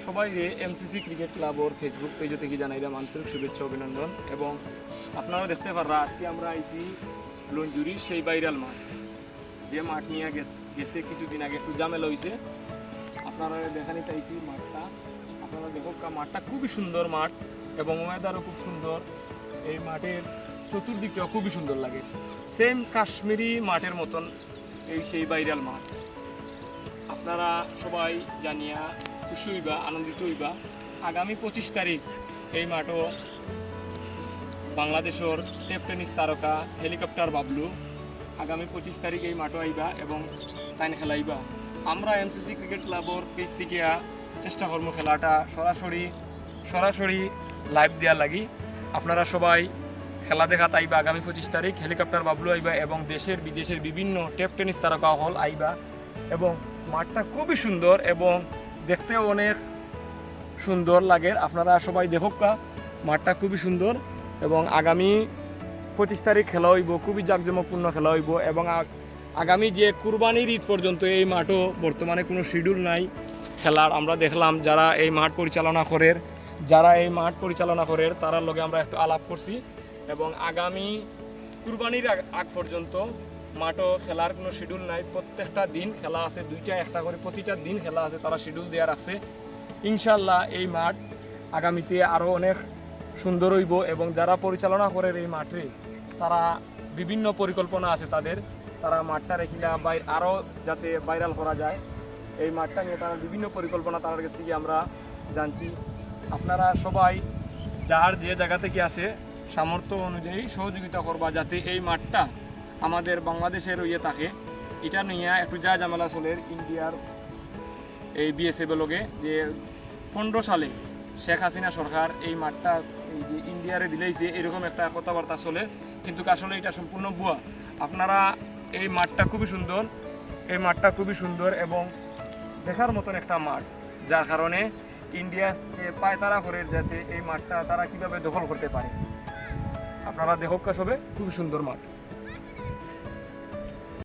সবাইকে MCC cricket ক্লাবর Facebook page থেকে জানাইলাম আন্তরিক শুভেচ্ছা অভিনন্দন। এবং আপনারা দেখতে পাররা আজকে আমরা আইছি লঞ্জুরির সেই ভাইরাল মাঠ, যে মাঠ নিয়ে গেছে কিছুদিন আগে একটু ঝামেলা হয়েছে। আপনারা দেখানি চাইছি মাঠটা, আপনারা দেখো মাঠটা খুবই সুন্দর মাঠ এবং ওয়েদারও খুব সুন্দর। এই মাঠের চতুর্দিকটাও খুবই সুন্দর লাগে, সেম কাশ্মীরি মাঠের মতন এই সেই ভাইরাল মাঠ। আপনারা সবাই জানিয়া খুশি হইবা, আনন্দিত হইবা। আগামী 25 তারিখ এই মাঠও বাংলাদেশের টেপ টেনিস তারকা হেলিকপ্টার বাবলু আগামী 25 তারিখ এই মাঠও আইবা এবং তাইন খেলাইবা। আমরা এমসিসি ক্রিকেট ক্লাবর পেজ থেকে চেষ্টা করবো খেলাটা সরাসরি লাইভ দেওয়ার লাগি। আপনারা সবাই খেলা দেখা আইবা। আগামী 25 তারিখ হেলিকপ্টার বাবলু আইবা এবং দেশের বিদেশের বিভিন্ন টেপ টেনিস তারকা হল আইবা। এবং মাঠটা খুবই সুন্দর এবং দেখতেও অনেক সুন্দর লাগে। আপনারা সবাই দেখোকা, মাঠটা খুবই সুন্দর এবং আগামী 25 তারিখ খেলা হইব, খুবই জাঁকজমকপূর্ণ খেলা হইব। এবং আগামী যে কুরবানির ঈদ পর্যন্ত এই মাঠও বর্তমানে কোনো শিডিউল নাই খেলার। আমরা দেখলাম যারা এই মাঠ পরিচালনা করে তারার লগে আমরা একটু আলাপ করছি এবং আগামী কুরবানির আগ পর্যন্ত মাঠও খেলার কোনো শিডিউল নাই। প্রত্যেকটা দিন খেলা আছে, দুইটা একটা করে প্রতিটা দিন খেলা আছে, তারা শিডিউল দেওয়া রাখছে। ইনশাল্লাহ এই মাঠ আগামীতে আরও অনেক সুন্দর হইব এবং যারা পরিচালনা করে এই মাঠে তারা বিভিন্ন পরিকল্পনা আছে তারা মাঠটা রেখিলা আরও যাতে ভাইরাল করা যায় এই মাঠটা নিয়ে তারা বিভিন্ন পরিকল্পনা তার কাছ থেকে আমরা জানছি। আপনারা সবাই যার যে জায়গা থেকে আছে সামর্থ্য অনুযায়ী সহযোগিতা করবা যাতে এই মাঠটা আমাদের বাংলাদেশের থাকে। এটা নিয়ে একটু যা ঝামেলা চলে ইন্ডিয়ার এই বিএসএফ লগে যে 15 সালে শেখ হাসিনা সরকার এই মাঠটা এই যে ইন্ডিয়ারে দিলেইছে এরকম একটা কথাবার্তা চলে, কিন্তু আসলে এটা সম্পূর্ণ ভুয়া। আপনারা এই মাঠটা খুবই সুন্দর এবং দেখার মতন একটা মাঠ, যার কারণে ইন্ডিয়া পায়তারা করে যাতে এই মাঠটা তারা কিভাবে দখল করতে পারে। আপনারা দেখোকা সবে খুবই সুন্দর মাঠ।